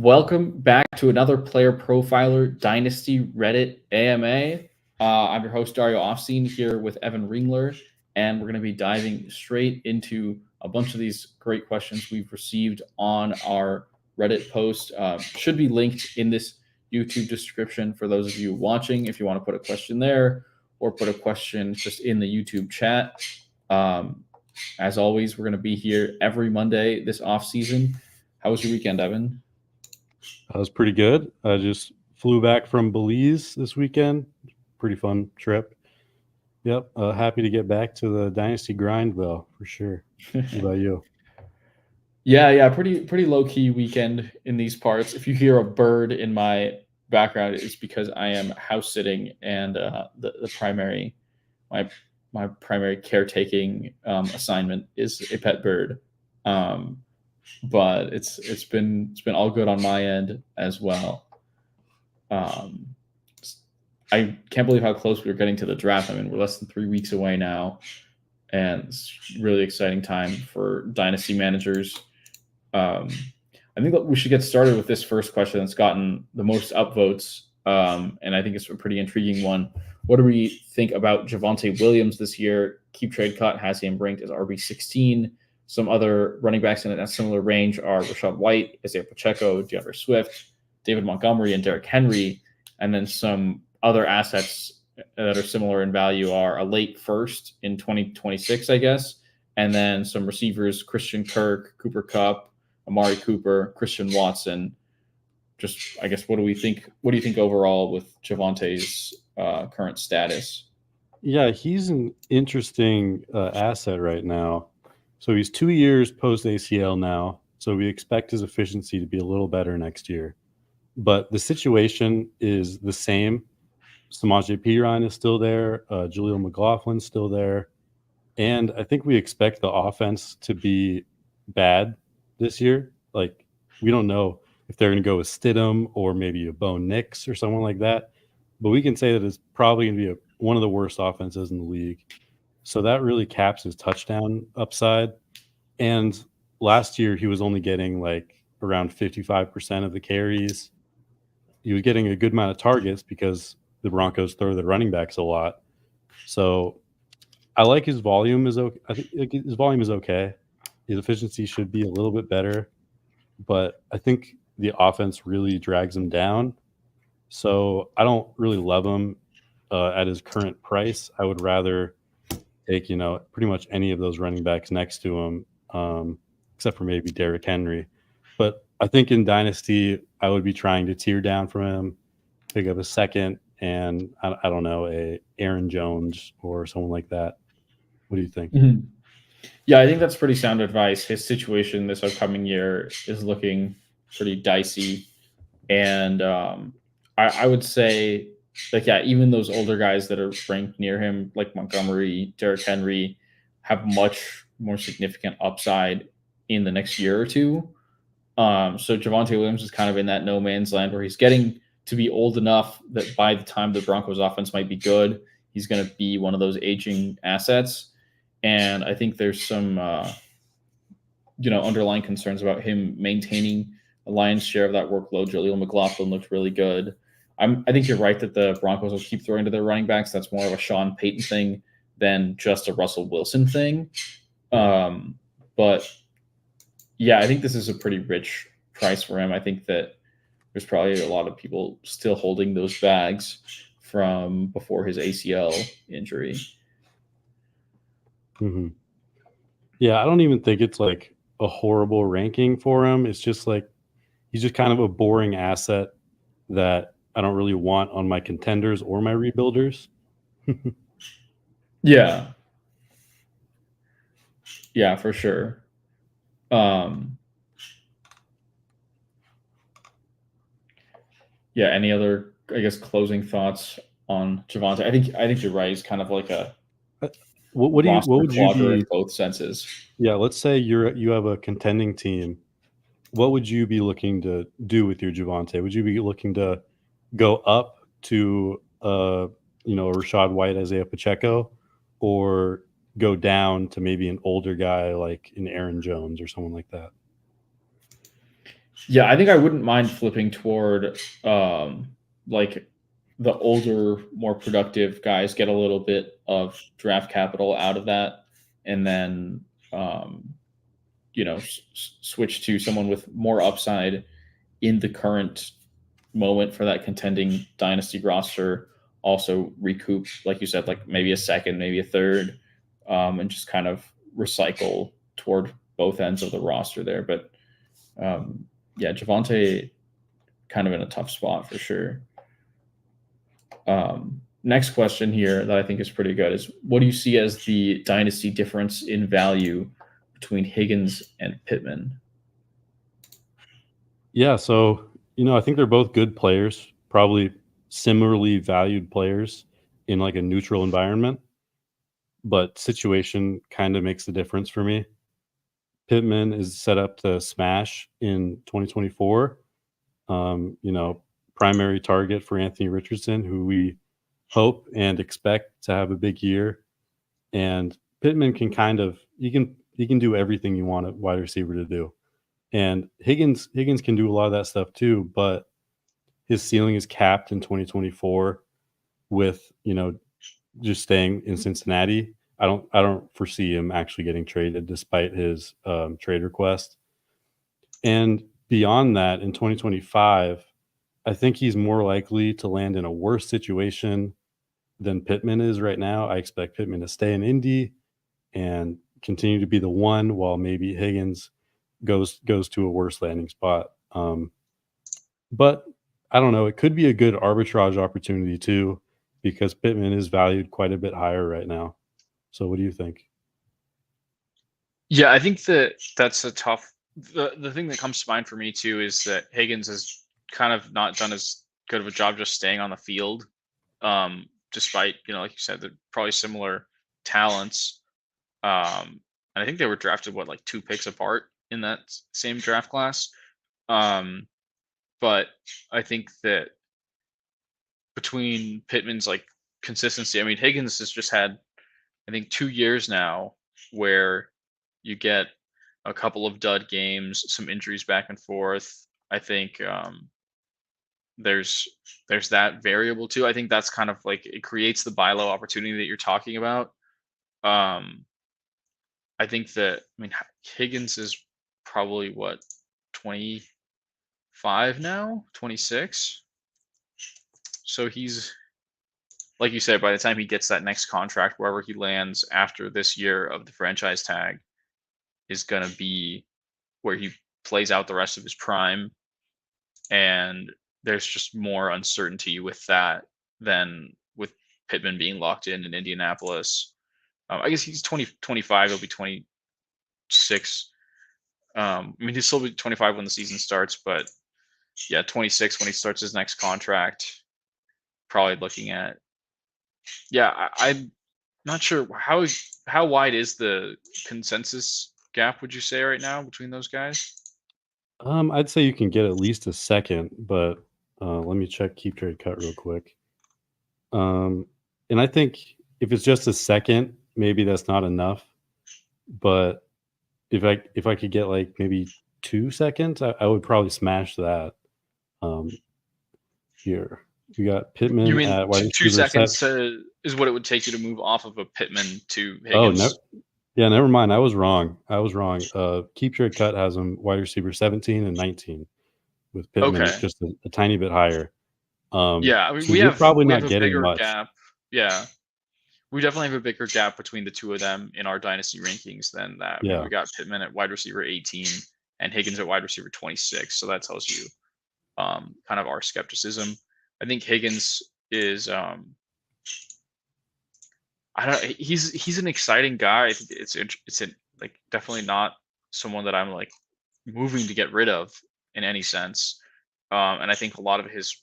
Welcome back to another Player Profiler Dynasty Reddit AMA. I'm your host, Dario Offstein, here with Evan Ringler, and we're going to be diving straight into a bunch of these great questions we've received on our Reddit post. Should be linked in this YouTube description for those of you watching if you want to put a question there or put a question just in the YouTube chat. As always, we're going to be here every Monday this off season. How was your weekend, Evan? That was pretty good. I just flew back from Belize this weekend. Pretty fun trip. Yep. Happy to get back to the Dynasty grind, though, for sure. What about you? Yeah. Pretty low key weekend in these parts. If you hear a bird in my background, it's because I am house sitting, and the primary my primary caretaking assignment is a pet bird. But it's been all good on my end as well. I can't believe how close we're getting to the draft. I mean, we're less than 3 weeks away now, and it's really exciting time for dynasty managers. I think that we should get started with this first question that's gotten the most upvotes, and I think it's a pretty intriguing one. What do we think about Javonte Williams this year? Keep Trade Cut has him ranked as RB16. Some other running backs in a similar range are Rachaad White, Isaiah Pacheco, DeAndre Swift, David Montgomery, and Derrick Henry. And then some other assets that are similar in value are a late first in 2026, I guess. And then some receivers, Christian Kirk, Cooper Kupp, Amari Cooper, Christian Watson. Just, I guess, what do we think? What do you think overall with Javonte's current status? Yeah, he's an interesting asset right now. So he's 2 years post ACL now. So we expect his efficiency to be a little better next year. But the situation is the same. Samaje Perine is still there. Jaleel McLaughlin's still there. And I think we expect the offense to be bad this year. Like, we don't know if they're going to go with Stidham or maybe a Bo Nix or someone like that. But we can say that it's probably going to be one of the worst offenses in the league. So that really caps his touchdown upside. And last year, he was only getting like around 55% of the carries. He was getting a good amount of targets because the Broncos throw the running backs a lot. So I like his volume is okay. I think his volume is okay. His efficiency should be a little bit better, but I think the offense really drags him down. So I don't really love him at his current price. I would rather take, pretty much any of those running backs next to him, except for maybe Derrick Henry. But I think in Dynasty, I would be trying to tier down from him, pick up a second, and I don't know, a Aaron Jones or someone like that. What do you think? Mm-hmm. Yeah, I think that's pretty sound advice. His situation this upcoming year is looking pretty dicey. And I would say, like, yeah, even those older guys that are ranked near him, like Montgomery, Derrick Henry, have much more significant upside in the next year or two. So Javonte Williams is kind of in that no man's land where he's getting to be old enough that by the time the Broncos offense might be good, he's going to be one of those aging assets. And I think there's some, underlying concerns about him maintaining a lion's share of that workload. Jaleel McLaughlin looked really good. I think you're right that the Broncos will keep throwing to their running backs. That's more of a Sean Payton thing than just a Russell Wilson thing. But yeah, I think this is a pretty rich price for him. I think that there's probably a lot of people still holding those bags from before his ACL injury. Mm-hmm. Yeah, I don't even think it's like a horrible ranking for him. It's just like he's just kind of a boring asset that I don't really want on my contenders or my rebuilders. Yeah, for sure. Yeah, any other, I guess, closing thoughts on Javonte? I think you're right. He's kind of like a what would you be in both senses? Yeah, let's say you have a contending team. What would you be looking to do with your Javonte? Would you be looking to go up to a Rachaad White, Isaiah Pacheco, or go down to maybe an older guy like an Aaron Jones or someone like that? Yeah, I think I wouldn't mind flipping toward like the older, more productive guys get a little bit of draft capital out of that, and then um, switch to someone with more upside in the current moment for that contending dynasty roster. Also recoup, like you said, like maybe a second, maybe a third, and just kind of recycle toward both ends of the roster there. But yeah, Javante kind of in a tough spot for sure. Next question here that I think is pretty good is, what do you see as the dynasty difference in value between Higgins and Pittman? Yeah, so I think they're both good players, probably similarly valued players in like a neutral environment, but situation kind of makes the difference for me. Pittman is set up to smash in 2024. Primary target for Anthony Richardson, who we hope and expect to have a big year. And Pittman can he can do everything you want a wide receiver to do. And Higgins can do a lot of that stuff too, but his ceiling is capped in 2024 with, just staying in Cincinnati. I don't foresee him actually getting traded despite his trade request. And beyond that, in 2025, I think he's more likely to land in a worse situation than Pittman is right now. I expect Pittman to stay in Indy and continue to be the one, while maybe Higgins goes to a worse landing spot. But I don't know. It could be a good arbitrage opportunity too, because Pittman is valued quite a bit higher right now. So what do you think? Yeah, I think that's a tough. The thing that comes to mind for me too is that Higgins has kind of not done as good of a job just staying on the field, despite like you said, they're probably similar talents. And I think they were drafted like 2 picks apart in that same draft class. But I think that between Pittman's like consistency, I mean Higgins has just had I think 2 years now where you get a couple of dud games, some injuries back and forth. I think there's that variable too. I think that's kind of like it creates the buy low opportunity that you're talking about. Um, I think that Higgins is probably what 25 now, 26. So he's like you said, by the time he gets that next contract, wherever he lands after this year of the franchise tag, is going to be where he plays out the rest of his prime. And there's just more uncertainty with that than with Pittman being locked in Indianapolis. I guess he's 25. He'll be 26. He'll still be 25 when the season starts, but yeah, 26 when he starts his next contract. Probably looking at, yeah, I'm not sure how wide is the consensus gap, would you say, right now between those guys? I'd say you can get at least a second, but let me check keep trade cut real quick. And I think if it's just a second, maybe that's not enough. But if I could get like maybe 2 seconds, I would probably smash that. Here we got Pittman You mean at wide two receiver seconds is what it would take you to move off of a Pittman to Oh, Higgins? yeah, never mind. I was wrong. Keep trade cut has him wide receiver 17 and 19, with Pittman Okay. just a tiny bit higher. Yeah, I mean, So you're probably not a getting bigger much. gap. Yeah, we definitely have a bigger gap between the two of them in our dynasty rankings than that. I mean, Yeah. we got Pittman at wide receiver 18 and Higgins at wide receiver 26. So that tells you kind of our skepticism. I think Higgins is I don't. He's an exciting guy. It's like definitely not someone that I'm like moving to get rid of in any sense. And I think a lot of his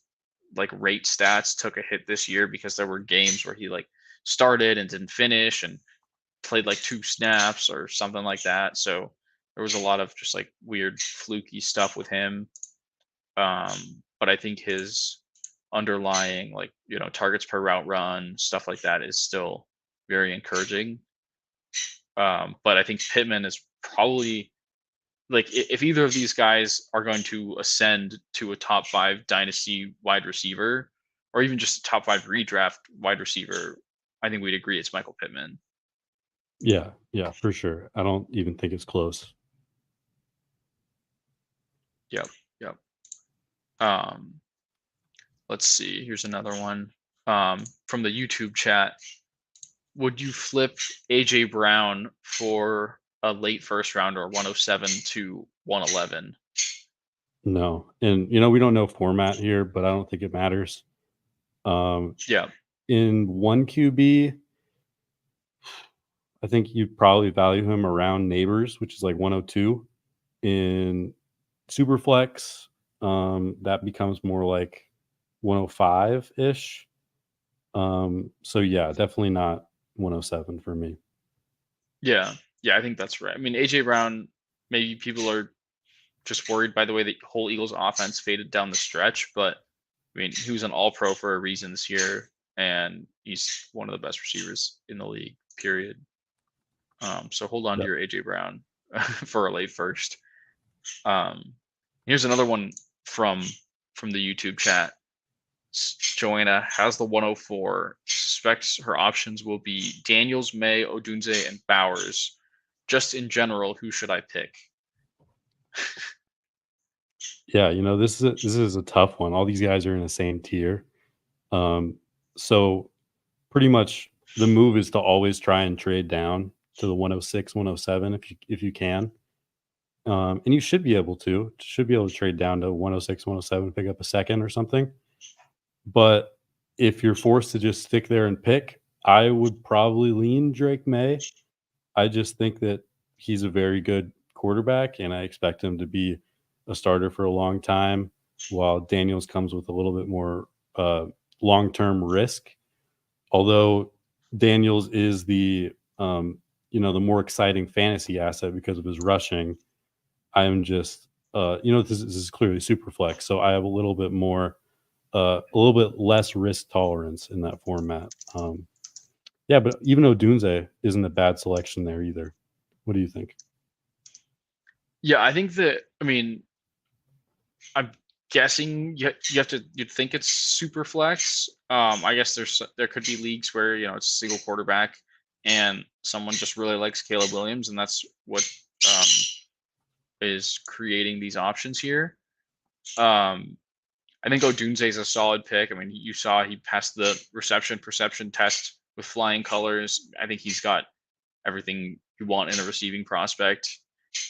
like rate stats took a hit this year because there were games where he like started and didn't finish and played like 2 snaps or something like that. So there was a lot of just like weird fluky stuff with him. But I think his underlying like targets per route run, stuff like that is still very encouraging. But I think Pittman is probably like if either of these guys are going to ascend to a top 5 dynasty wide receiver, or even just a top 5 redraft wide receiver, I think we'd agree it's Michael Pittman. Yeah, for sure. I don't even think it's close. Yep. Let's see. Here's another one from the YouTube chat. Would you flip AJ Brown for a late first rounder, 107 to 111? No, and we don't know format here, but I don't think it matters. Yeah. In one QB, I think you'd probably value him around Neighbors, which is like 102. In Superflex, that becomes more like 105 ish. So yeah, definitely not 107 for me. Yeah, I think that's right. I mean, AJ Brown, maybe people are just worried by the way the whole Eagles offense faded down the stretch, but I mean, he was an all-pro for a reason this year, and he's one of the best receivers in the league, period. So hold on to your AJ Brown for a late first. Here's another one from the YouTube chat. Joanna has the 104. Suspects her options will be Daniels, May, Odunze, and Bowers. Just in general, who should I pick? Yeah, this is a tough one. All these guys are in the same tier. So pretty much the move is to always try and trade down to the 106, 107 if you can. And you should be able to trade down to 106, 107, pick up a second or something. But if you're forced to just stick there and pick, I would probably lean Drake May. I just think that he's a very good quarterback, and I expect him to be a starter for a long time, while Daniels comes with a little bit more long-term risk. Although Daniels is the the more exciting fantasy asset because of his rushing, I am just this is clearly super flex, so I have a little bit more a little bit less risk tolerance in that format. Yeah, but even Odunze isn't a bad selection there either. What do you think? Yeah, I think that, I mean, I'm guessing you'd think it's super flex. I guess there could be leagues where it's a single quarterback and someone just really likes Caleb Williams, and that's what is creating these options here. I think Odunze is a solid pick. I mean, you saw he passed the reception perception test with flying colors. I think he's got everything you want in a receiving prospect.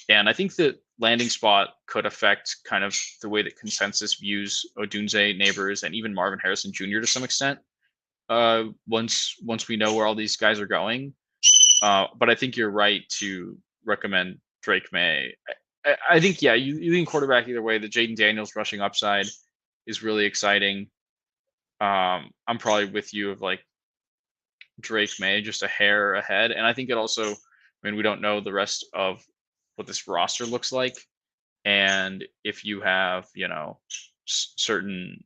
And I think that landing spot could affect kind of the way that consensus views Odunze, Neighbors, and even Marvin Harrison Jr. to some extent. Once we know where all these guys are going, but I think you're right to recommend Drake May. I think you lean quarterback either way. The Jaden Daniels rushing upside is really exciting. I'm probably with you of like Drake May just a hair ahead, and I think it also. I mean, we don't know the rest of what this roster looks like, and if you have certain,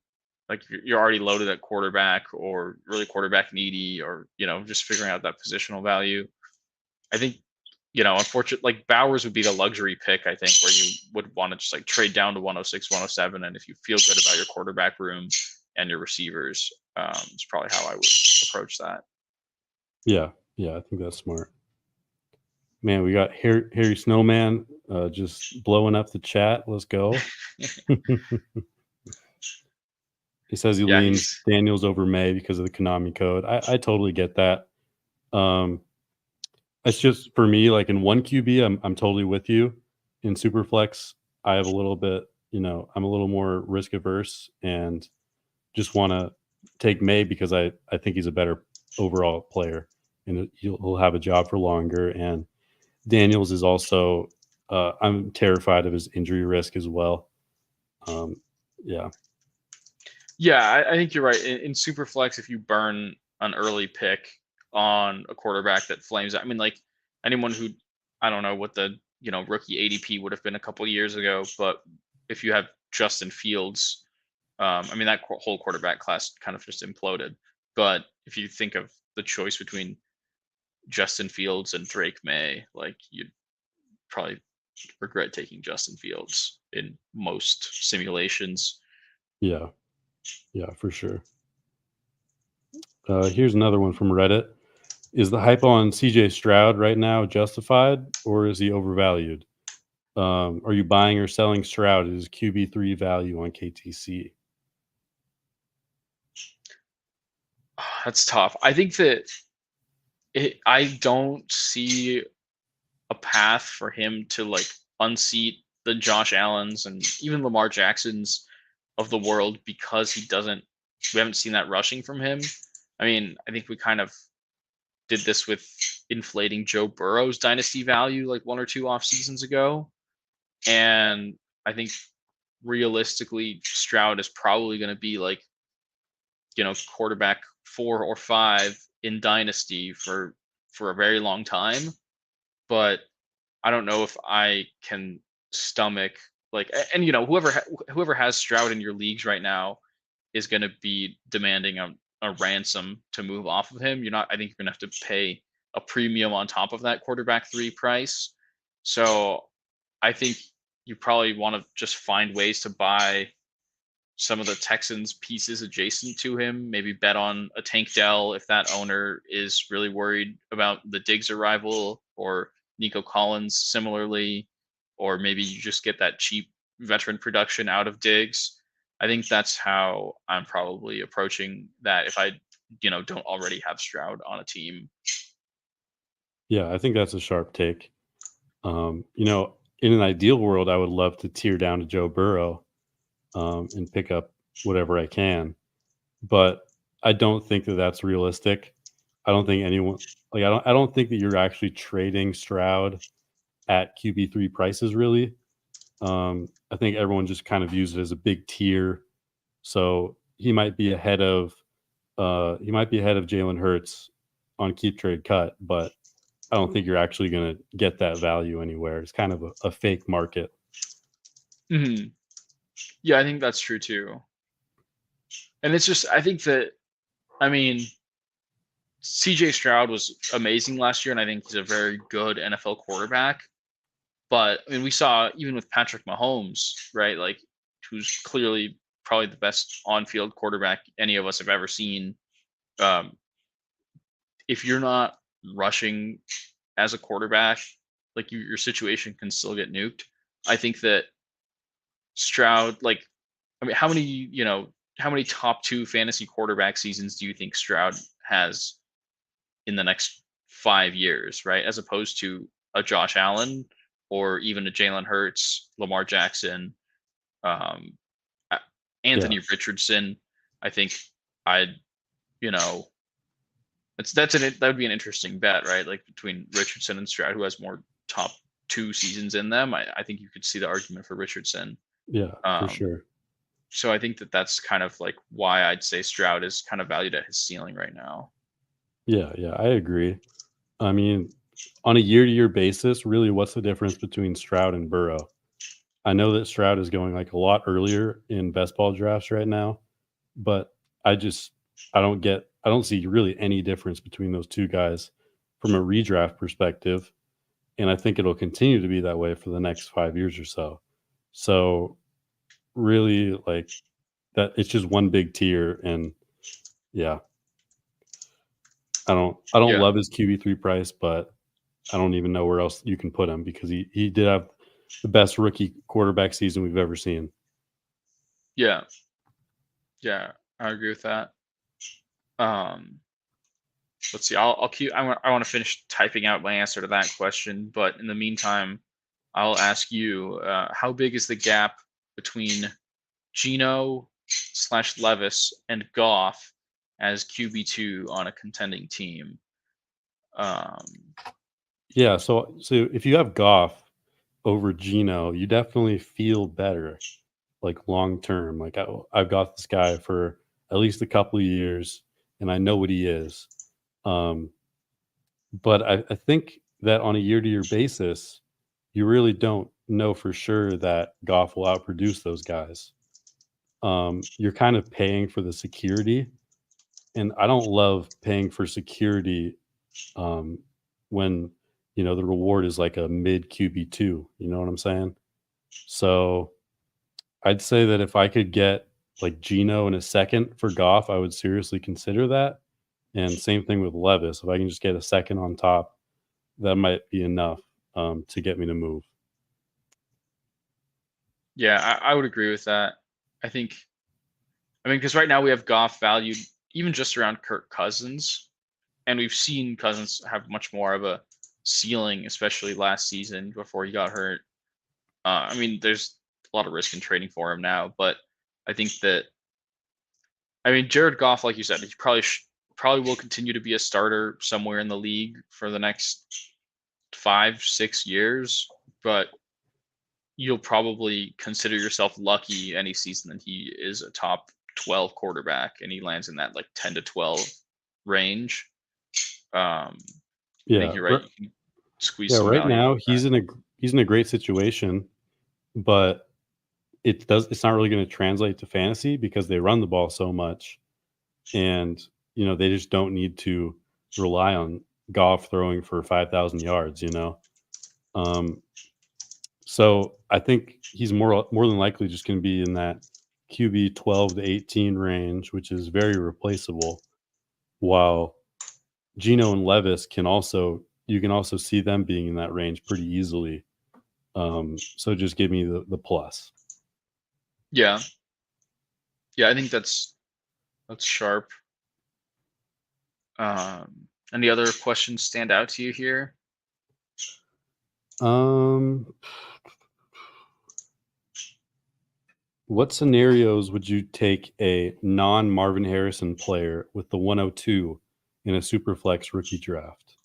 like, you're already loaded at quarterback or really quarterback needy, or just figuring out that positional value, I think unfortunately, like, Bowers would be the luxury pick, I think, where you would want to just like trade down to 106, 107, and if you feel good about your quarterback room and your receivers, it's probably how I would approach that. Yeah, I think that's smart. Man, we got Harry Snowman just blowing up the chat. Let's go. He says he leans Daniels over May because of the Konami code. I totally get that. It's just, for me, like in one QB, I'm totally with you. In Superflex, I have a little bit, I'm a little more risk averse and just want to take May because I think he's a better overall player and he'll have a job for longer. And Daniels is also, I'm terrified of his injury risk as well. Yeah. Yeah, I think you're right. In Superflex, if you burn an early pick on a quarterback that flames out, I mean, like, anyone who, I don't know what the rookie ADP would have been a couple years ago, but if you have Justin Fields, I mean, that whole quarterback class kind of just imploded. But if you think of the choice between Justin Fields and Drake May, like, you'd probably regret taking Justin Fields in most simulations. Yeah, for sure. Here's another one from Reddit. Is the hype on CJ Stroud right now justified, or is he overvalued? Are you buying or selling Stroud at his QB3 value on KTC? That's tough. I think that I don't see a path for him to like unseat the Josh Allens and even Lamar Jacksons of the world because we haven't seen that rushing from him. I mean, I think we kind of did this with inflating Joe Burrow's dynasty value like 1 or 2 off seasons ago. And I think realistically, Stroud is probably going to be like, quarterback 4 or 5 in dynasty for a very long time. But I don't know if I can stomach like, and whoever has Stroud in your leagues right now is going to be demanding a ransom to move off of him. I think you're going to have to pay a premium on top of that quarterback 3 price. So I think you probably want to just find ways to buy some of the Texans pieces adjacent to him, maybe bet on a Tank Dell if that owner is really worried about the Diggs arrival, or Nico Collins similarly, or maybe you just get that cheap veteran production out of Diggs. I think that's how I'm probably approaching that if I, don't already have Stroud on a team. Yeah, I think that's a sharp take. In an ideal world, I would love to tear down to Joe Burrow and pick up whatever I can, but I don't think that that's realistic. I don't think anyone I don't think that you're actually trading Stroud at QB3 prices really. I think everyone just kind of views it as a big tier, so he might be ahead of Jalen Hurts on keep trade cut, but I don't think you're actually going to get that value anywhere. It's kind of a fake market. Mm-hmm. Yeah, I think that's true too. And it's just, I think that, I mean, CJ Stroud was amazing last year, and I think he's a very good NFL quarterback. But I mean, we saw even with Patrick Mahomes, right? Like, who's clearly probably the best on-field quarterback any of us have ever seen. If you're not rushing as a quarterback, like your situation can still get nuked. I think that Stroud, like, I mean, how many top 2 fantasy quarterback seasons do you think Stroud has in the next 5 years, right? As opposed to a Josh Allen or even a Jalen Hurts, Lamar Jackson, Anthony Richardson. I think that would be an interesting bet, right? Like between Richardson and Stroud, who has more top 2 seasons in them. I think you could see the argument for Richardson. Yeah, for sure. So I think that's kind of like why I'd say Stroud is kind of valued at his ceiling right now. Yeah, I agree. I mean, on a year-to-year basis, really, what's the difference between Stroud and Burrow? I know that Stroud is going like a lot earlier in best ball drafts right now, but I don't see really any difference between those 2 guys from a redraft perspective. And I think it'll continue to be that way for the next 5 years or so. So really, like, that it's just one big tier. And yeah, I don't love his QB3 price, but I don't even know where else you can put him because he did have the best rookie quarterback season we've ever seen. Yeah, I agree with that. Let's see. I'll keep. I want to finish typing out my answer to that question, but in the meantime, I'll ask you: how big is the gap between Geno / Levis and Goff as QB2 on a contending team? Yeah, so if you have Goff over Geno, you definitely feel better, like long term. Like I've got this guy for at least a couple of years, and I know what he is. But I think that on a year-to-year basis, you really don't know for sure that Goff will outproduce those guys. You're kind of paying for the security, and I don't love paying for security when the reward is like a mid QB2. You know what I'm saying? So I'd say that if I could get like Geno in a second for Goff, I would seriously consider that. And same thing with Levis. If I can just get a second on top, that might be enough to get me to move. Yeah, I would agree with that. I mean, because right now we have Goff valued even just around Kirk Cousins, and we've seen Cousins have much more of a ceiling, especially last season before he got hurt. I mean, there's a lot of risk in trading for him now, but I think that, I mean, Jared Goff, like you said, he probably will continue to be a starter somewhere in the league for the next 5-6 years, but you'll probably consider yourself lucky any season that he is a top 12 quarterback and he lands in that like 10 to 12 range. I think you're right. You can squeeze some Right value now out of he's in a great situation, but it's not really going to translate to fantasy because they run the ball so much, and they just don't need to rely on Goff throwing for 5,000 yards. So I think he's more than likely just going to be in that QB 12 to 18 range, which is very replaceable. While Geno and Levis you can also see them being in that range pretty easily. So just give me the plus. Yeah. Yeah, I think that's sharp. Any other questions stand out to you here? What scenarios would you take a non-Marvin Harrison player with the 102 in a Superflex rookie draft?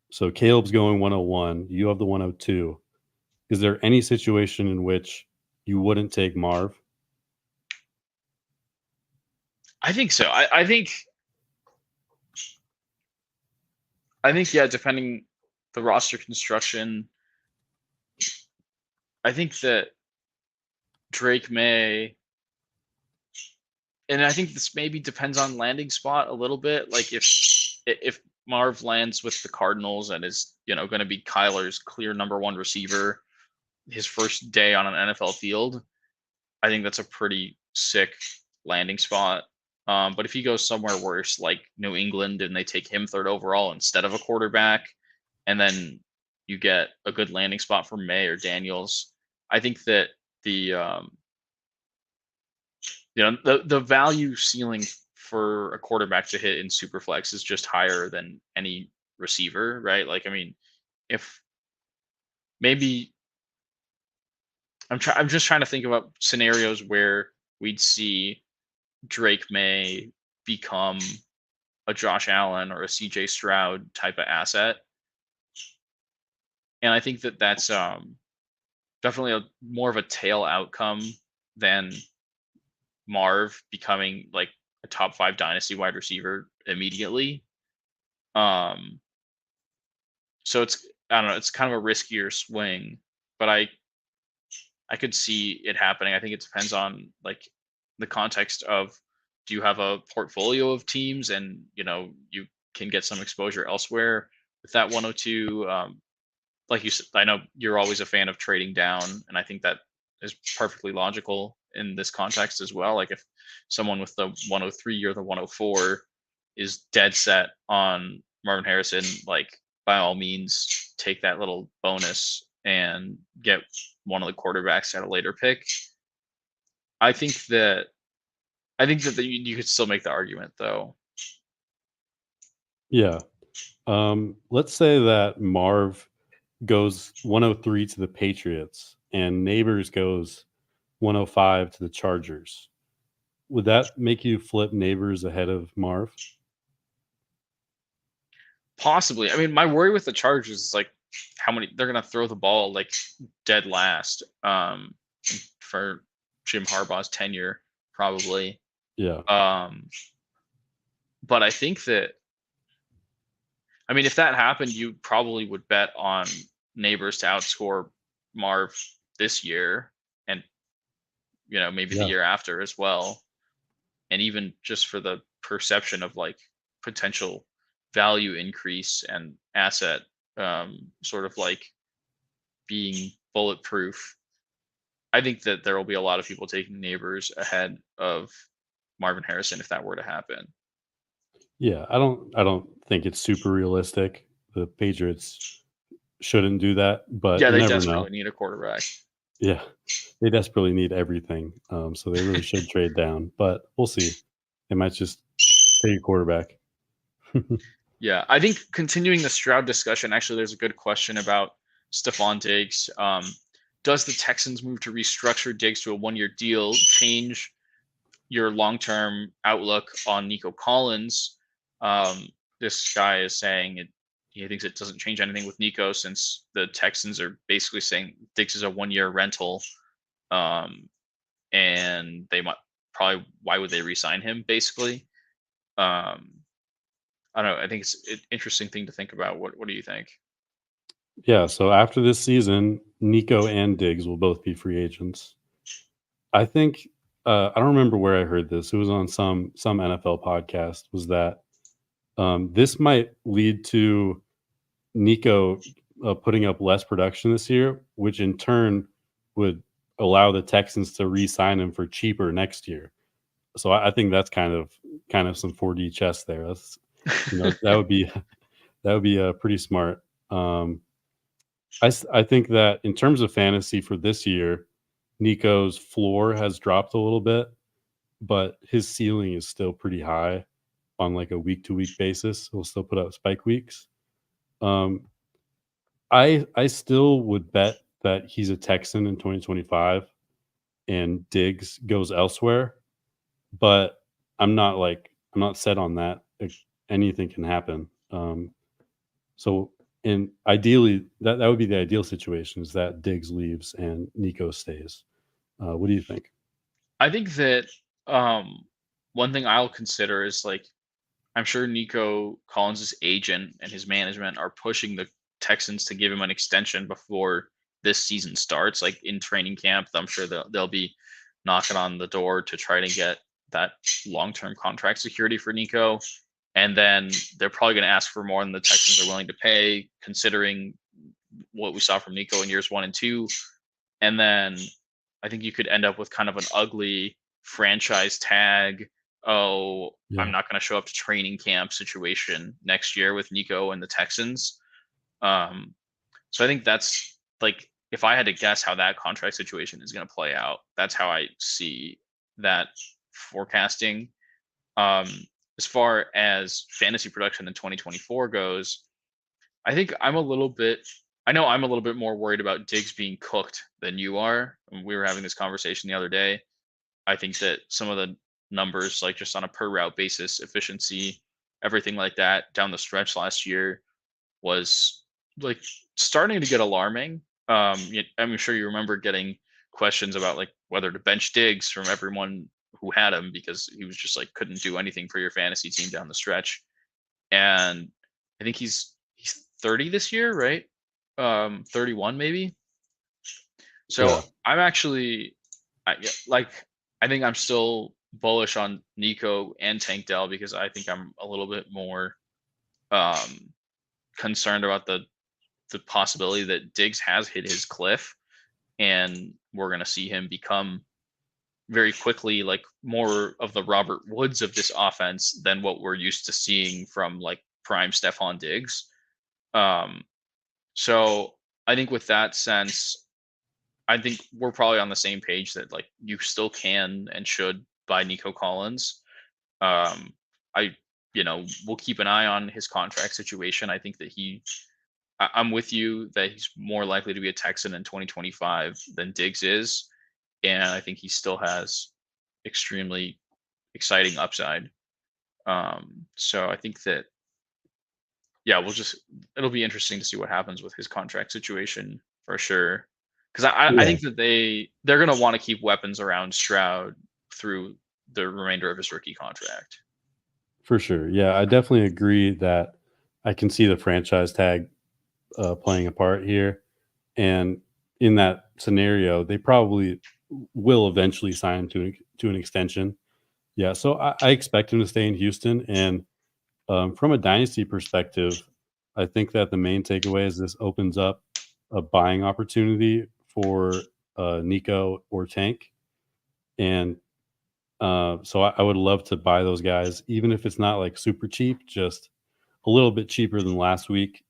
So Caleb's going 101. You have the 102. Is there any situation in which you wouldn't take Marv? I think so. I think yeah, depending the roster construction, I think that Drake May, and I think this maybe depends on landing spot a little bit. Like if Marv lands with the Cardinals and is going to be Kyler's clear number one receiver his first day on an NFL field, I think that's a pretty sick landing spot. But if he goes somewhere worse, like New England, and they take him third overall instead of a quarterback, and then you get a good landing spot for May or Daniels, I think that the the value ceiling for a quarterback to hit in Superflex is just higher than any receiver, right? Like, I mean, if maybe I'm just trying to think about scenarios where we'd see Drake May become a Josh Allen or a CJ Stroud type of asset. And I think that that's definitely more of a tail outcome than Marv becoming like a top 5 dynasty wide receiver immediately. So it's, I don't know, it's kind of a riskier swing, but I could see it happening. I think it depends on like the context of, do you have a portfolio of teams and you can get some exposure elsewhere with that 102. Like you said, I know you're always a fan of trading down, and I think that is perfectly logical in this context as well. Like if someone with the 103 or the 104 is dead set on Marvin Harrison, like by all means take that little bonus and get one of the quarterbacks at a later pick. I think that you could still make the argument though. Yeah. Let's say that Marv goes 103 to the Patriots and Neighbors goes 105 to the Chargers. Would that make you flip Neighbors ahead of Marv? Possibly. I mean, my worry with the Chargers is like how many they're gonna throw the ball like dead last for Jim Harbaugh's tenure, probably. Yeah. But I think that, I mean, if that happened, you probably would bet on Neighbors to outscore Marv this year, and maybe the year after as well, and even just for the perception of like potential value increase and asset sort of like being bulletproof, I think that there will be a lot of people taking Neighbors ahead of Marvin Harrison if that were to happen. Yeah, I don't think it's super realistic. The Patriots shouldn't do that, but Yeah, you they never desperately know. need a quarterback. Yeah, they desperately need everything, so they really should trade down. But we'll see. They might just take a quarterback. Yeah, I think continuing the Stroud discussion, actually, there's a good question about Stephon Diggs. Does the Texans move to restructure Diggs to a one-year deal change your long-term outlook on Nico Collins? This guy is saying he thinks it doesn't change anything with Nico since the Texans are basically saying Diggs is a one-year rental, and they might probably, why would they re-sign him basically? I don't know. I think it's an interesting thing to think about. What do you think? Yeah, so after this season, Nico and Diggs will both be free agents. I think I don't remember where I heard this. It was on some NFL podcast. Was that this might lead to Nico putting up less production this year, which in turn would allow the Texans to re-sign him for cheaper next year. So I think that's kind of some 4D chess there. That's that would be pretty smart. I think that in terms of fantasy for this year, Nico's floor has dropped a little bit, but his ceiling is still pretty high on like a week to week basis. He'll still put up spike weeks. I still would bet that he's a Texan in 2025 and Diggs goes elsewhere, but I'm not set on that. Anything can happen. So, and ideally, that would be the ideal situation, is that Diggs leaves and Nico stays. What do you think? I think that one thing I'll consider is like, I'm sure Nico Collins' agent and his management are pushing the Texans to give him an extension before this season starts. Like in training camp, I'm sure they'll be knocking on the door to try to get that long-term contract security for Nico. And then they're probably going to ask for more than the Texans are willing to pay, considering what we saw from Nico in years 1 and 2. And then I think you could end up with kind of an ugly franchise tag. Oh, Yeah. I'm not going to show up to training camp situation next year with Nico and the Texans. So I think that's like, if I had to guess how that contract situation is going to play out, that's how I see that forecasting. As far as fantasy production in 2024 goes, I think I know I'm a little bit more worried about Diggs being cooked than you are. And we were having this conversation the other day. I think that some of the numbers, like just on a per route basis, efficiency, everything like that down the stretch last year was like starting to get alarming. I'm sure you remember getting questions about like whether to bench Diggs from everyone who had him because he was just like couldn't do anything for your fantasy team down the stretch. And I think he's 30 this year, right? 31 maybe. So Yeah. I'm actually I think I'm still bullish on Nico and Tank Dell because I think I'm a little bit more concerned about the possibility that Diggs has hit his cliff and we're going to see him become very quickly like more of the Robert Woods of this offense than what we're used to seeing from like prime Stephon Diggs. So I think with that sense, I think we're probably on the same page that like you still can and should buy Nico Collins. We'll keep an eye on his contract situation. I think that I'm with you that he's more likely to be a Texan in 2025 than Diggs is. And I think he still has extremely exciting upside. So I think that, yeah, it'll be interesting to see what happens with his contract situation for sure. Because I think that they're going to want to keep weapons around Stroud through the remainder of his rookie contract. For sure. Yeah, I definitely agree that I can see the franchise tag playing a part here. And in that scenario, they probably will eventually sign him to an extension. Yeah, so I expect him to stay in Houston. And From a dynasty perspective, I think that the main takeaway is this opens up a buying opportunity for Nico or Tank. And so I would love to buy those guys, even if it's not like super cheap, just a little bit cheaper than last week,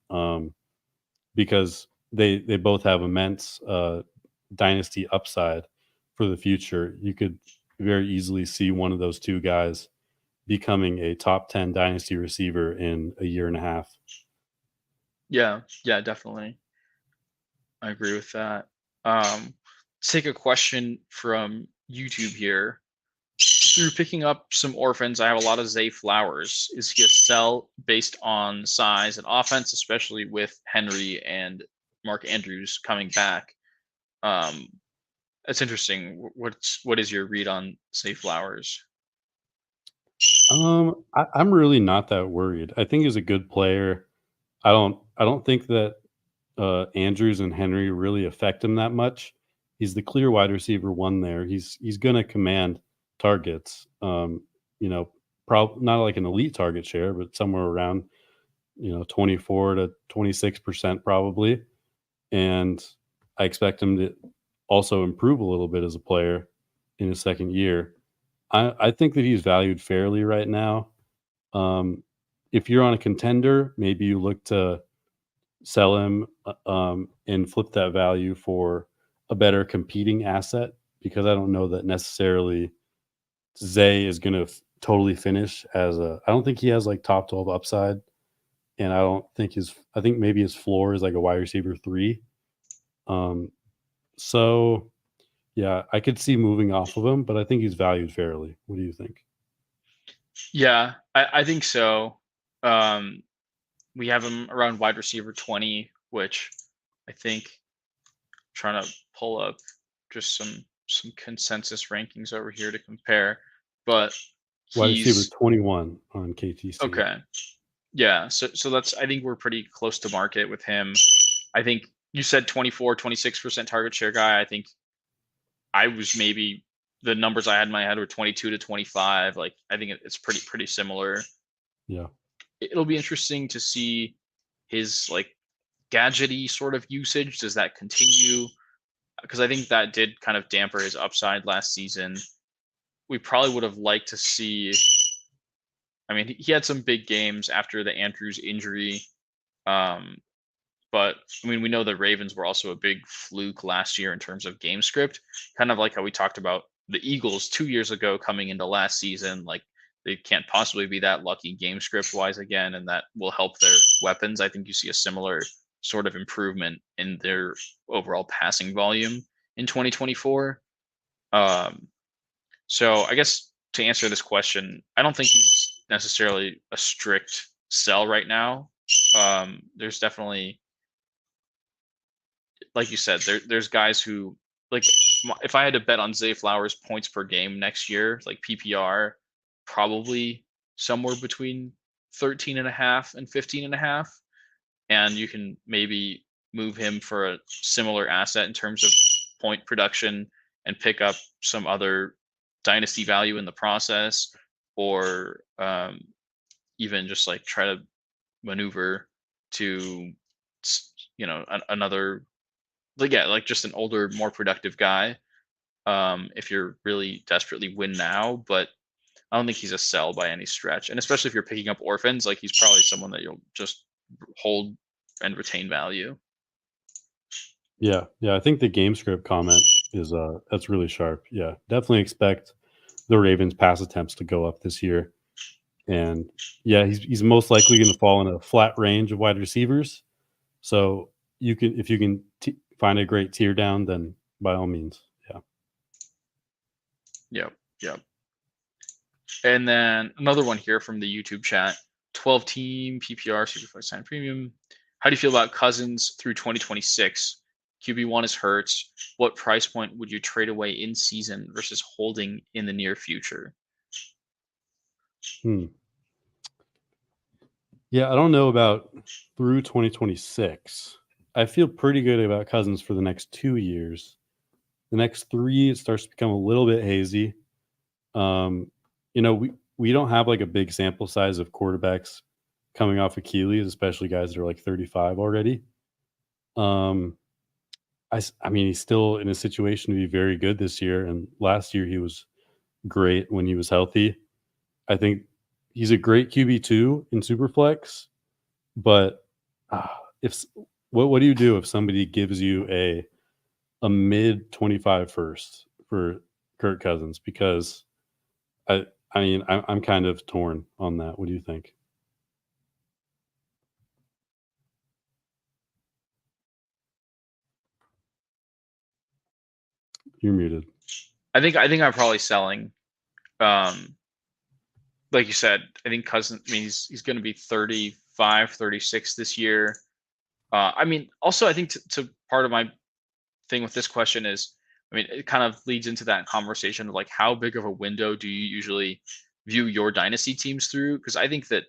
because they both have immense dynasty upside for the future. You could very easily see one of those two guys becoming a top 10 dynasty receiver in a year and a half. Yeah, definitely. I agree with that. Let's take a question from YouTube here. Through picking up some orphans, I have a lot of Zay Flowers. Is he a sell based on size and offense, especially with Henry and Mark Andrews coming back? That's interesting. What is your read on Zay Flowers? I'm really not that worried. I think he's a good player. I don't think that Andrews and Henry really affect him that much. He's the clear wide receiver one there. He's going to command targets. Not like an elite target share, but somewhere around 24 to 26% probably. And I expect him to also improve a little bit as a player in his second year. I think that he's valued fairly right now. If you're on a contender, maybe you look to sell him and flip that value for a better competing asset, because I don't know that necessarily Zay is going to totally finish I don't think he has like top 12 upside. And I think maybe his floor is like a wide receiver 3. So yeah, I could see moving off of him, but I think he's valued fairly. What do you think? Yeah, I think so. We have him around wide receiver 20, which I think, trying to pull up just some consensus rankings over here to compare, but Wide receiver he's 21 on KTC. okay. Yeah, so that's, I think we're pretty close to market with him. I think you said 24, 26% target share guy. I think I was maybe, the numbers I had in my head were 22 to 25. Like, I think it's pretty similar. Yeah. It'll be interesting to see his like gadgety sort of usage. Does that continue? Because I think that did kind of damper his upside last season. We probably would have liked to see, I mean, he had some big games after the Andrews injury. But I mean, we know the Ravens were also a big fluke last year in terms of game script, kind of like how we talked about the Eagles 2 years ago coming into last season. Like, they can't possibly be that lucky game script wise again, and that will help their weapons. I think you see a similar sort of improvement in their overall passing volume in 2024. So I guess to answer this question, I don't think he's necessarily a strict sell right now. There's definitely, like you said, there's guys who, like, if I had to bet on Zay Flowers points per game next year, like PPR, probably somewhere between 13.5 and 15.5. And you can maybe move him for a similar asset in terms of point production and pick up some other dynasty value in the process, or even just like try to maneuver to, another, like just an older, more productive guy, if you're really desperately win now. But I don't think he's a sell by any stretch. And especially if you're picking up orphans, like, he's probably someone that you'll just hold and retain value. Yeah. I think the game script comment is that's really sharp. Yeah, definitely expect the Ravens pass attempts to go up this year. And yeah, he's most likely going to fall in a flat range of wide receivers. So if you can find a great tier down, then by all means. Yep. And then another one here from the YouTube chat: 12 team PPR Superflex sign premium. How do you feel about Cousins through 2026? QB1 is Hurts. What price point would you trade away in season versus holding in the near future? Yeah, I don't know about through 2026. I feel pretty good about Cousins for the next 2 years. The next 3, it starts to become a little bit hazy. We don't have like a big sample size of quarterbacks coming off Achilles, especially guys that are like 35 already. I mean, he's still in a situation to be very good this year, and last year he was great when he was healthy. I think he's a great QB2 in Superflex, but if what do you do if somebody gives you a mid 25 first for Kirk Cousins? Because I mean, I'm kind of torn on that. What do you think? You're muted. I think I'm probably selling. Like you said, I think Cousins. I mean, he's going to be 35, 36 this year. I mean, also I think to part of my thing with this question is, I mean, it kind of leads into that conversation of like how big of a window do you usually view your dynasty teams through? Because I think that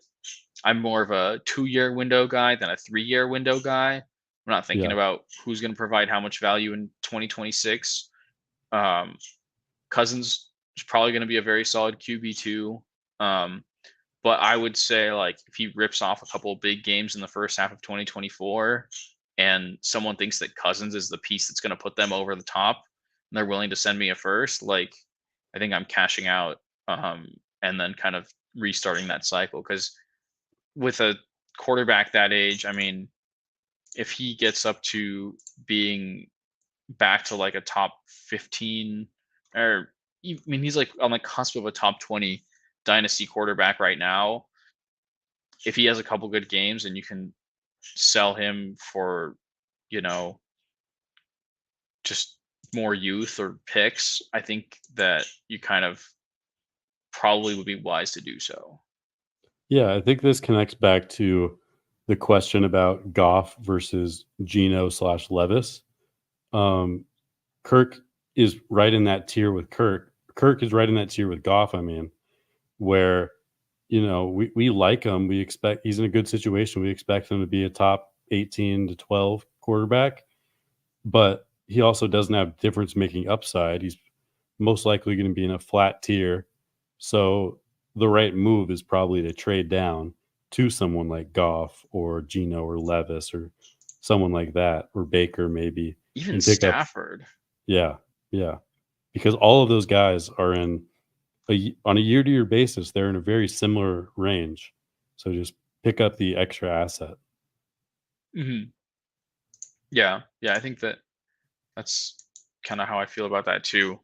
I'm more of a 2-year window guy than a 3-year window guy. I'm not thinking Yeah. about who's going to provide how much value in 2026. Cousins is probably going to be a very solid QB2. But I would say like if he rips off a couple of big games in the first half of 2024 and someone thinks that Cousins is the piece that's going to put them over the top and they're willing to send me a first, like I think I'm cashing out and then kind of restarting that cycle. Because with a quarterback that age, I mean, if he gets up to being back to like a top 15 or I mean, he's like on the cusp of a top 20 dynasty quarterback right now. If he has a couple good games and you can sell him for, you know, just more youth or picks, I think that you kind of probably would be wise to do so. Yeah, I think this connects back to the question about Goff versus Geno / Levis. Kirk is right in that tier with Kirk. Kirk is right in that tier with Goff. I mean, where we like him. We expect he's in a good situation. We expect him to be a top 18 to 12 quarterback, but he also doesn't have difference making upside. He's most likely going to be in a flat tier. So the right move is probably to trade down to someone like Goff or Geno or Levis or someone like that, or Baker maybe, Even and pick up. Stafford. Yeah, yeah, because all of those guys are on a year-to-year basis. They're in a very similar range. So just pick up the extra asset. Mm-hmm. Yeah, I think that's kind of how I feel about that too.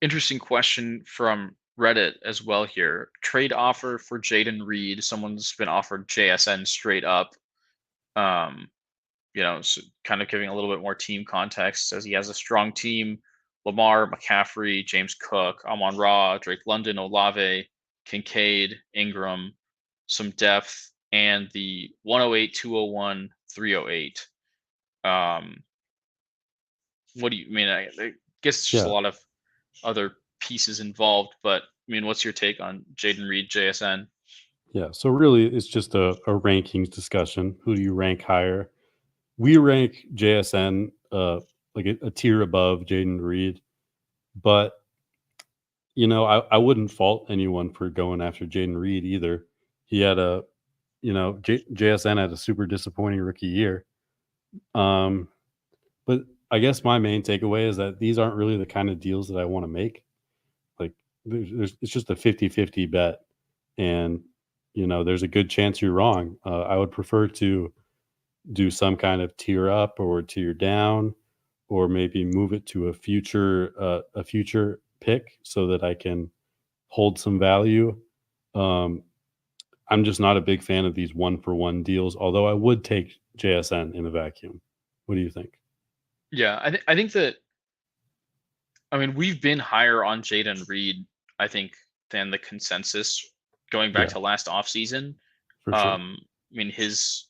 Interesting question from Reddit as well here. Trade offer for Jaden Reed. Someone's been offered JSN straight up. So kind of giving a little bit more team context, says he has a strong team. Lamar, McCaffrey, James Cook, Amon-Ra, Drake London, Olave, Kincaid, Ingram, some depth, and the 108, 201, 308. What do you mean? I guess it's just a lot of other pieces involved, but I mean, what's your take on Jaden Reed, JSN? Yeah. So really, it's just a rankings discussion. Who do you rank higher? We rank JSN like a tier above Jaden Reed, but I wouldn't fault anyone for going after Jaden Reed either. He had JSN had a super disappointing rookie year. But I guess my main takeaway is that these aren't really the kind of deals that I want to make. Like it's just a 50-50 bet. And, there's a good chance you're wrong. I would prefer to do some kind of tier up or tier down, or maybe move it to a future pick so that I can hold some value. I'm just not a big fan of these 1-for-1 deals, although I would take JSN in a vacuum. What do you think? Yeah, I think that, I mean, we've been higher on Jaden Reed, I think, than the consensus going back to last offseason. For sure. I mean, his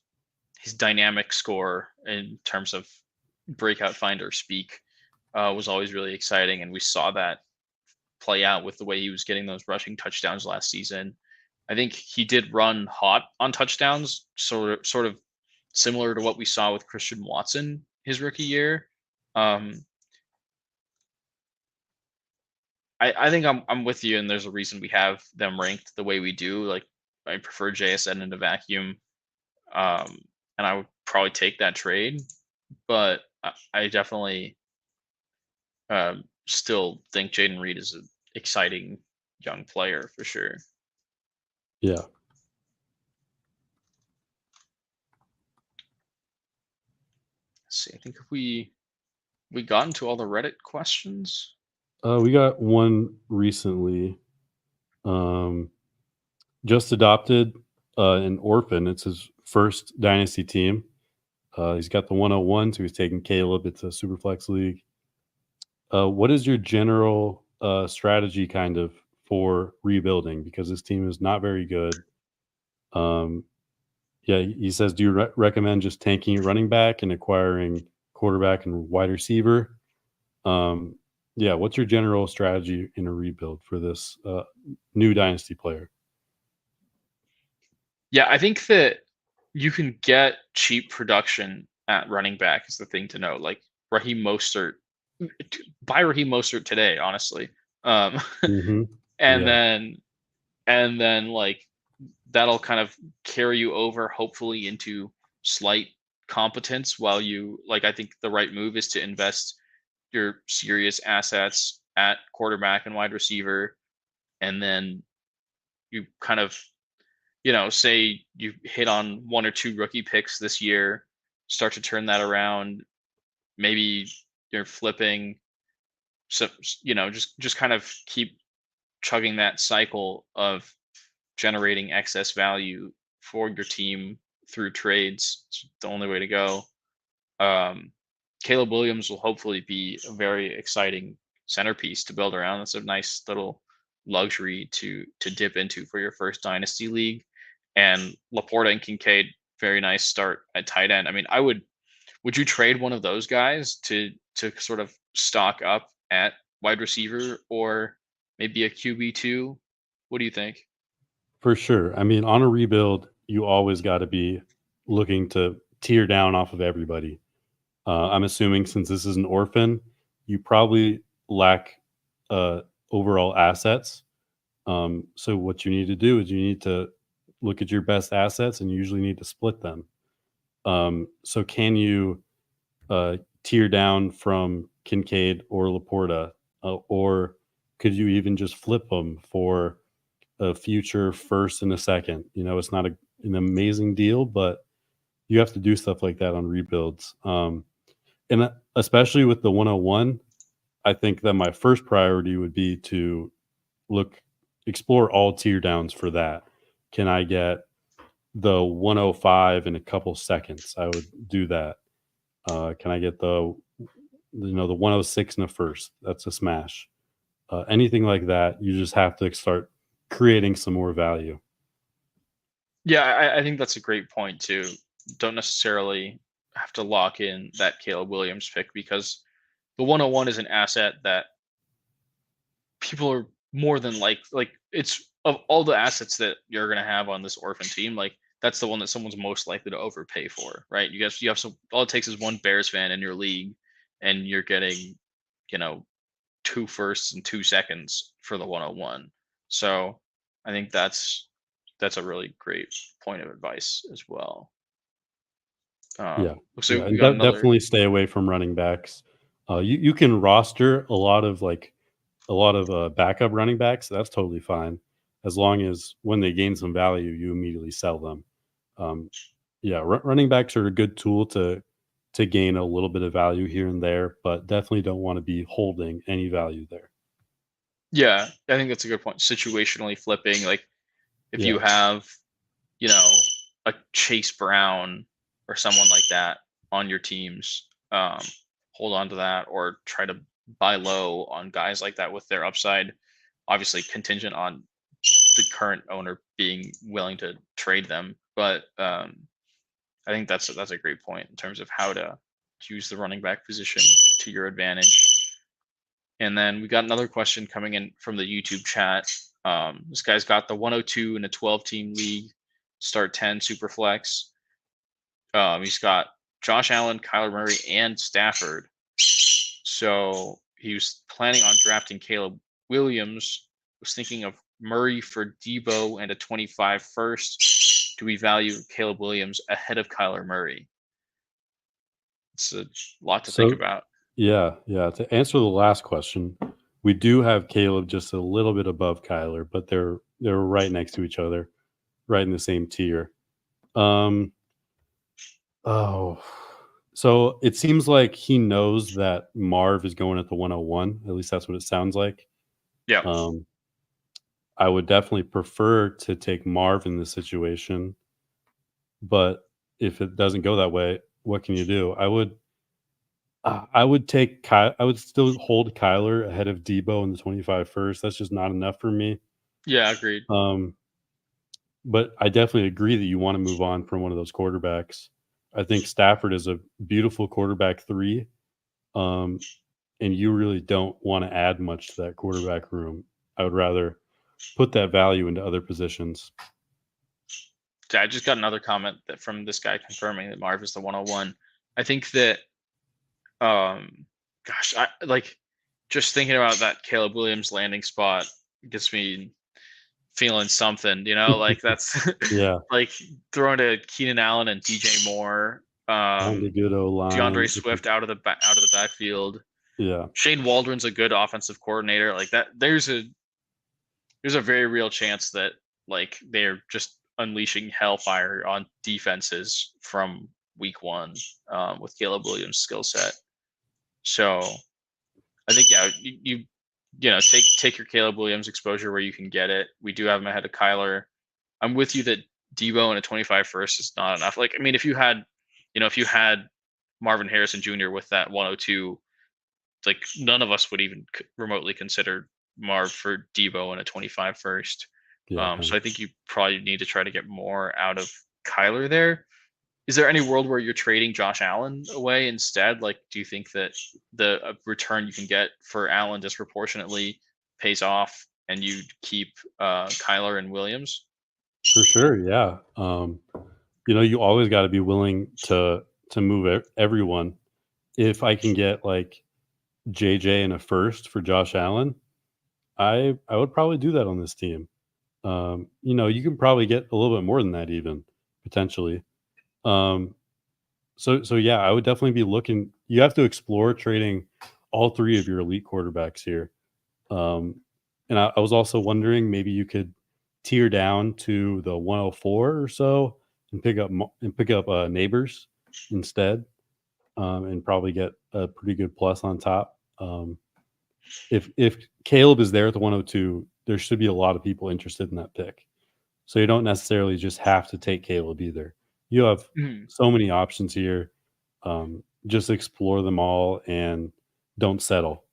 dynamic score in terms of breakout finder speak was always really exciting, and we saw that play out with the way he was getting those rushing touchdowns last season. I think he did run hot on touchdowns, sort of similar to what we saw with Christian Watson his rookie year. I think I'm with you, and there's a reason we have them ranked the way we do. Like, I prefer JSN in a vacuum, and I would probably take that trade. But I definitely still think Jaden Reed is an exciting young player for sure. Yeah. Let's see. I think if we got into all the Reddit questions. We got one recently. Just adopted an orphan. It's his first dynasty team. He's got the 101, so he's taking Caleb. It's a super flex league. What is your general strategy kind of for rebuilding? Because this team is not very good. Yeah, he says, do you recommend just tanking running back and acquiring quarterback and wide receiver? Yeah, what's your general strategy in a rebuild for this new dynasty player? Yeah, I think that you can get cheap production at running back is the thing to know. Like Raheem Mostert, buy Raheem Mostert today, honestly. Mm-hmm. And Yeah. then like that'll kind of carry you over, hopefully, into slight competence. While you like, I think the right move is to invest your serious assets at quarterback and wide receiver, and then you kind of, say you hit on 1 or 2 rookie picks this year, start to turn that around. Maybe you're flipping, so just kind of keep chugging that cycle of generating excess value for your team through trades. It's the only way to go. Caleb Williams will hopefully be a very exciting centerpiece to build around. That's a nice little luxury to dip into for your first dynasty league. And Laporta and Kincaid, very nice start at tight end. I mean, would you trade one of those guys to sort of stock up at wide receiver, or maybe a QB2? What do you think? For sure. I mean, on a rebuild, you always got to be looking to tear down off of everybody. I'm assuming since this is an orphan, you probably lack overall assets. So what you need to do is you need to look at your best assets, and you usually need to split them. So can you tear down from Kincaid or Laporta, or could you even just flip them for a future first and a second? It's not an amazing deal, but you have to do stuff like that on rebuilds. And especially with the 101, I think that my first priority would be to explore all tear downs for that. Can I get the 105 in a couple seconds? I would do that. Can I get the 106 in a first? That's a smash. Anything like that, you just have to start creating some more value. Yeah, I think that's a great point too. Don't necessarily have to lock in that Caleb Williams pick, because the 101 is an asset that people are more than like it's, of all the assets that you're going to have on this orphan team, like that's the one that someone's most likely to overpay for, right? You have some, all it takes is one Bears fan in your league and you're getting, 2 firsts and 2 seconds for the 101. So I think that's a really great point of advice as well. Yeah, So yeah, we and got another. definitely stay away from running backs. You can roster a lot of backup running backs. That's totally fine, as long as when they gain some value, you immediately sell them. Yeah, running backs are a good tool to gain a little bit of value here and there, but definitely don't want to be holding any value there. Yeah, I think that's a good point. Situationally flipping, like if you Yeah. have, a Chase Brown or someone like that on your teams, hold on to that, or try to buy low on guys like that with their upside. Obviously, contingent on the current owner being willing to trade them, but I think that's a great point in terms of how to use the running back position to your advantage. And then we got another question coming in from the YouTube chat. This guy's got the 102 in a 12-team league, start 10 super flex. He's got Josh Allen, Kyler Murray, and Stafford. So he was planning on drafting Caleb Williams. Was thinking of Murray for Debo and a 25 first. Do we value Caleb Williams ahead of Kyler Murray? It's a lot to think about. Yeah. To answer the last question, we do have Caleb just a little bit above Kyler, but they're right next to each other, right in the same tier. So it seems like he knows that Marv is going at the 101. At least that's what it sounds like. Yeah. I would definitely prefer to take Marv in this situation, but if it doesn't go that way, what can you do? I would take I would still hold Kyler ahead of Debo in the 25 first. That's just not enough for me. Yeah, agreed. But I definitely agree that you want to move on from one of those quarterbacks. I think Stafford is a beautiful quarterback 3. And you really don't want to add much to that quarterback room. I would rather put that value into other positions. I just got another comment that from this guy confirming that Marv is the 101. I think that, gosh, I like just thinking about that Caleb Williams landing spot gets me feeling something, you know, like that's Yeah. like throwing to Keenan Allen and DJ Moore, Good O-line. DeAndre Swift out of the backfield. Yeah. Shane Waldron's a good offensive coordinator. Like that, there's a very real chance that like they're just unleashing hellfire on defenses from week 1 with Caleb Williams' skill set. So I think, yeah, you know, take your Caleb Williams exposure where you can get it. We do have him ahead of Kyler. I'm with you that Debo and a 25 first is not enough. Like, I mean, if you had Marvin Harrison Jr. with that 102, like none of us would even remotely consider Marv for Debo and a 25 first. Yeah. So I think you probably need to try to get more out of Kyler there. Is there any world where you're trading Josh Allen away instead? Like, do you think that the return you can get for Allen disproportionately pays off and you keep Kyler and Williams? For sure. Yeah. You know, you always got to be willing to move everyone. If I can get like JJ and a first for Josh Allen, I would probably do that on this team. You know, you can probably get a little bit more than that even potentially. So yeah, I would definitely be looking. You have to explore trading all 3 of your elite quarterbacks here. And I was also wondering maybe you could tier down to the 104 or so and pick up Neighbors instead, and probably get a pretty good plus on top. If Caleb is there at the 102, there should be a lot of people interested in that pick. So you don't necessarily just have to take Caleb either. You have so many options here. Just explore them all and don't settle.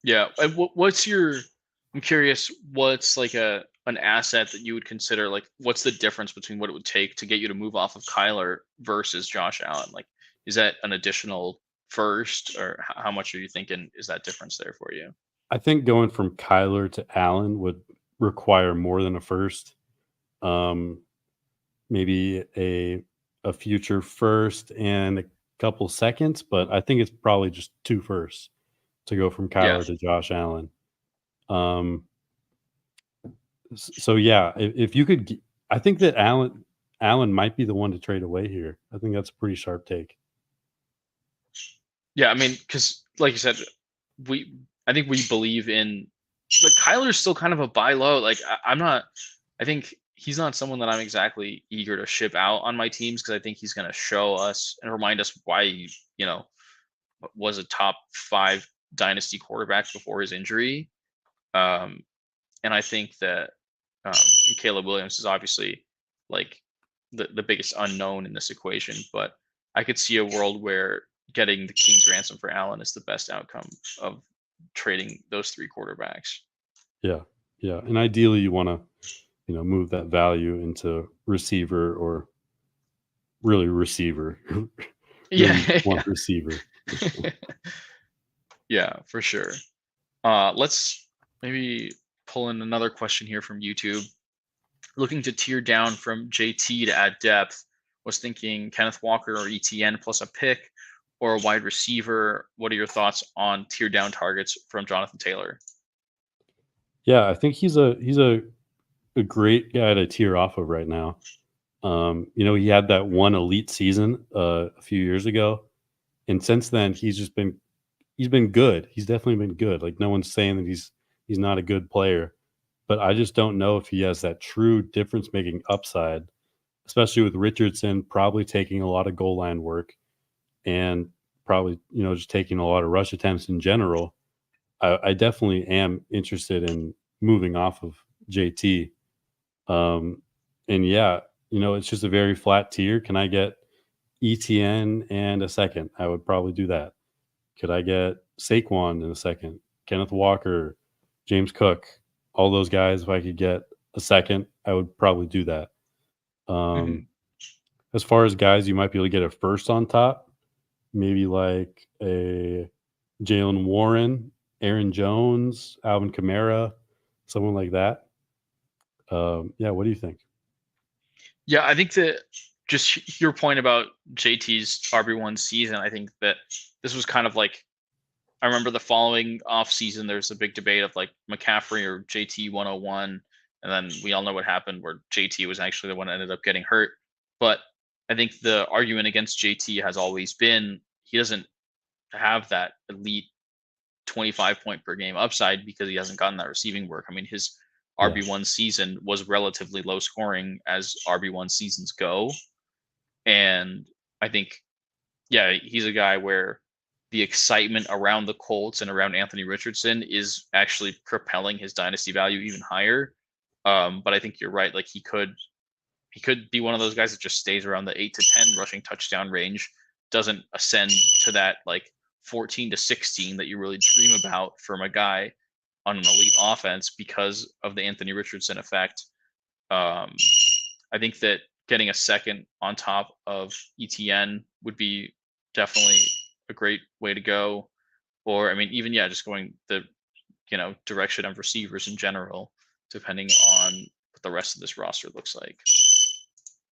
Yeah. I'm curious, what's like an asset that you would consider, like, what's the difference between what it would take to get you to move off of Kyler versus Josh Allen? Like, is that an additional first, or how much are you thinking is that difference there for you? I think going from Kyler to Allen would require more than a first. Maybe a future first and a couple seconds, but I think it's probably just 2 firsts to go from Kyler to Josh Allen. So yeah, if you could, I think that Allen might be the one to trade away here. I think that's a pretty sharp take. Yeah, I mean, because like you said, I think we believe in, like, Kyler's still kind of a buy low. Like I think he's not someone that I'm exactly eager to ship out on my teams, because I think he's going to show us and remind us why he, you know, was a top 5 dynasty quarterback before his injury. And I think that Caleb Williams is obviously like the biggest unknown in this equation, but I could see a world where getting the King's ransom for Allen is the best outcome of trading those 3 quarterbacks. Yeah. And ideally you want to, you know, move that value into receiver, or really receiver. Want receiver. Yeah, for sure. Let's maybe pull in another question here from YouTube. Looking to tier down from JT to add depth. Was thinking Kenneth Walker or ETN plus a pick, or a wide receiver. What are your thoughts on tier down targets from Jonathan Taylor? Yeah, I think he's a great guy to tear off of right now. He had that one elite season a few years ago, and since then he's been good. He's definitely been good. Like no one's saying that he's not a good player, but I just don't know if he has that true difference making upside, especially with Richardson probably taking a lot of goal line work and probably just taking a lot of rush attempts in general. I definitely am interested in moving off of JT. Um, and yeah, it's just a very flat tier. Can I get ETN and a second? I would probably do that. Could I get Saquon in a second? Kenneth Walker, James Cook, all those guys. If I could get a second, I would probably do that. Mhm. As far as guys, you might be able to get a first on top, maybe like a Jalen Warren, Aaron Jones, Alvin Kamara, someone like that. Yeah, what do you think? Yeah, I think that just your point about JT's RB1 season, I think that this was kind of like, I remember the following off season, there's a big debate of like McCaffrey or JT 101. And then we all know what happened where JT was actually the one that ended up getting hurt. But I think the argument against JT has always been he doesn't have that elite 25 point per game upside because he hasn't gotten that receiving work. I mean, his Yeah, RB1 season was relatively low scoring as RB1 seasons go. And I think, yeah, he's a guy where the excitement around the Colts and around Anthony Richardson is actually propelling his dynasty value even higher. But I think you're right. Like he could be one of those guys that just stays around the 8 to 10 rushing touchdown range, doesn't ascend to that like 14 to 16 that you really dream about from a guy on an elite offense because of the Anthony Richardson effect. Um, I think that getting a second on top of ETN would be definitely a great way to go. Or I mean, even yeah, just going the direction of receivers in general, depending on what the rest of this roster looks like.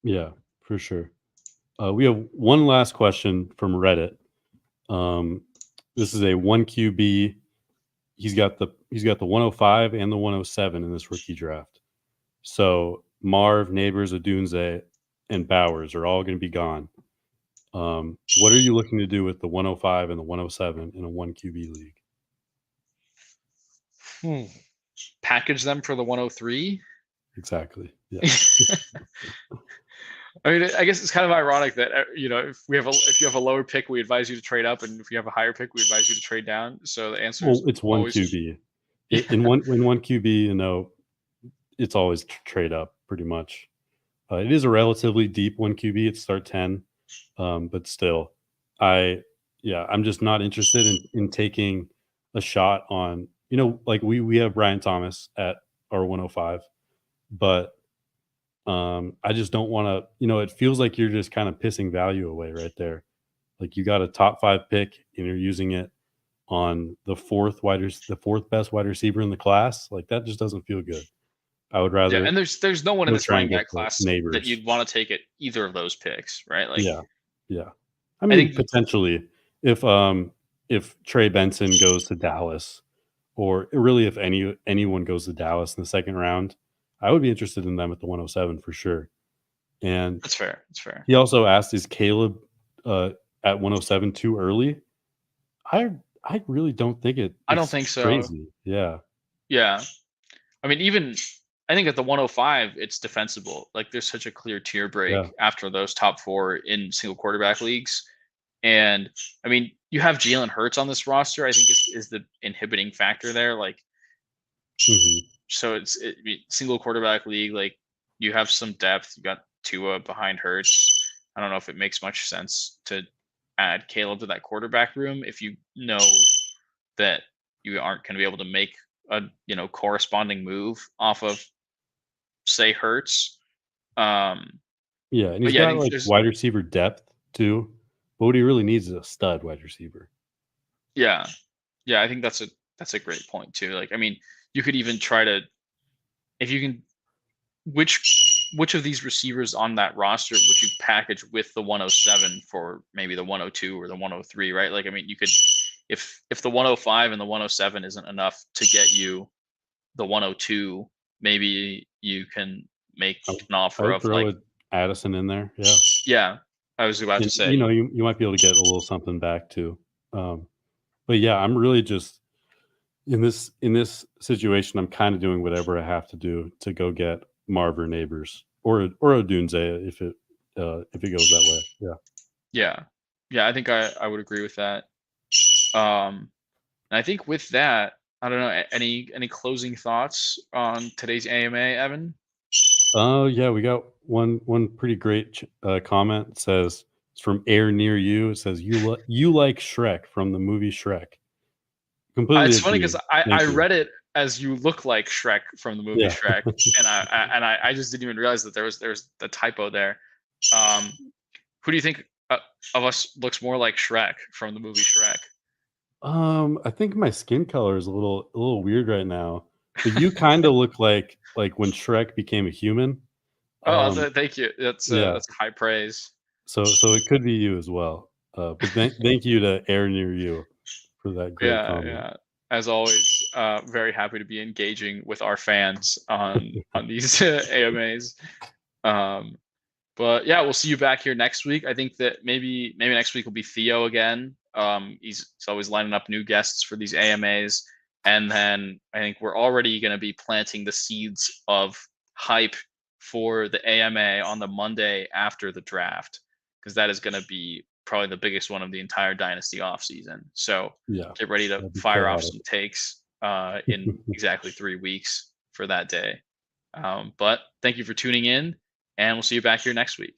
yeah, for sure. We have one last question from Reddit. Um, this is a one QB. He's got the 105 and the 107 in this rookie draft. So Marv, Neighbors, Odunze, and Bowers are all going to be gone. What are you looking to do with the 105 and the 107 in a one QB league? Package them for the 103. Exactly. Yeah. I mean, I guess it's kind of ironic that if you have a lower pick, we advise you to trade up, and if you have a higher pick, we advise you to trade down. So the answer Well, is it's one always QB. yeah. In one QB, it's always trade up pretty much. It is a relatively deep one QB. It's start 10, but still, I'm just not interested in taking a shot on like we have Brian Thomas at our 105, but I just don't want to. It feels like you're just kind of pissing value away right there. Like you got a top 5 pick and you're using it on the fourth best wide receiver in the class. Like that just doesn't feel good. I would Yeah, rather and there's no one in go this try and running get back the class that Neighbors. you'd want to take at either of those picks, right? Like, Yeah, yeah. I I mean, think potentially, if Trey Benson goes to Dallas, or really if anyone goes to Dallas in the second round, I would be interested in them at the 107 for sure. And that's fair. That's fair. he also asked, "Is Caleb at 107 too early?" I I really don't think I don't it's think so. crazy. Yeah, Yeah, I mean, even I think at the 105, it's defensible. Like, there's such a clear tier yeah. break after those top four in single quarterback leagues. And I mean, you have Jalen Hurts on this roster, I think is the inhibiting factor there. Like, Hmm. so I mean, single quarterback league, like you have some depth. You got Tua behind Hurts. I don't know if it makes much sense to add Caleb to that quarterback room if you know that you aren't going to be able to make a corresponding move off of say Hurts. Um, Yeah, and but he's yeah, I got think like there's wide receiver depth too. But what he really needs is a stud wide receiver. yeah, yeah, I think that's a great point too. Like, I mean, you could even try to if you can which of these receivers on that roster would you package with the 107 for maybe the 102 or the 103, right? Like, I mean, you could if the 105 and the 107 isn't enough to get you the 102, maybe you can make an I offer would of throw like, Addison in there. Yeah. yeah, I was about to And, say, you know, you might be able to get a little something back too. But yeah, I'm really just in this situation. I'm kind of doing whatever I have to do to go get Marver Neighbors or Odunze if it goes that way. Yeah. yeah, I think I would agree with that. And I think with that, I don't know, any closing thoughts on today's AMA, Evan? Oh yeah, we got one pretty great comment. It says it's from Air Near You. It says you like Shrek from the movie Shrek. Completely It's funny agree. because Thank I you. read it as you look like Shrek from the movie Yeah. Shrek, and I just didn't even realize that there was the typo there. Who do you think of us looks more like Shrek from the movie Shrek? I think my skin color is a little weird right now, but you kind of look like when Shrek became a human. Oh, Um, thank you. yeah. That's high praise. So it could be you as well. But thank you to Air Near You for that great Yeah, comment. yeah. As always, very happy to be engaging with our fans on these AMAs. But yeah, we'll see you back here next week. I think that maybe next week will be Theo again. He's always lining up new guests for these AMAs, and then I think we're already going to be planting the seeds of hype for the AMA on the Monday after the draft, because that is going to be probably the biggest one of the entire Dynasty offseason. So Yeah. get ready to That'd be fire off chaotic. some takes in exactly 3 weeks for that day. But thank you for tuning in, and we'll see you back here next week.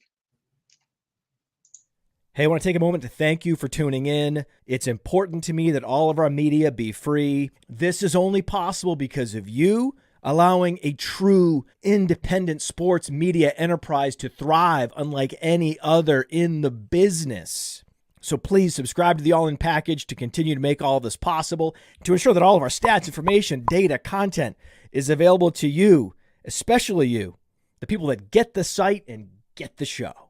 Hey, I want to take a moment to thank you for tuning in. It's important to me that all of our media be free. This is only possible because of you allowing a true independent sports media enterprise to thrive unlike any other in the business. So please subscribe to the All In Package to continue to make all of this possible, to ensure that all of our stats, information, data, content is available to you, especially you, the people that get the site and get the show.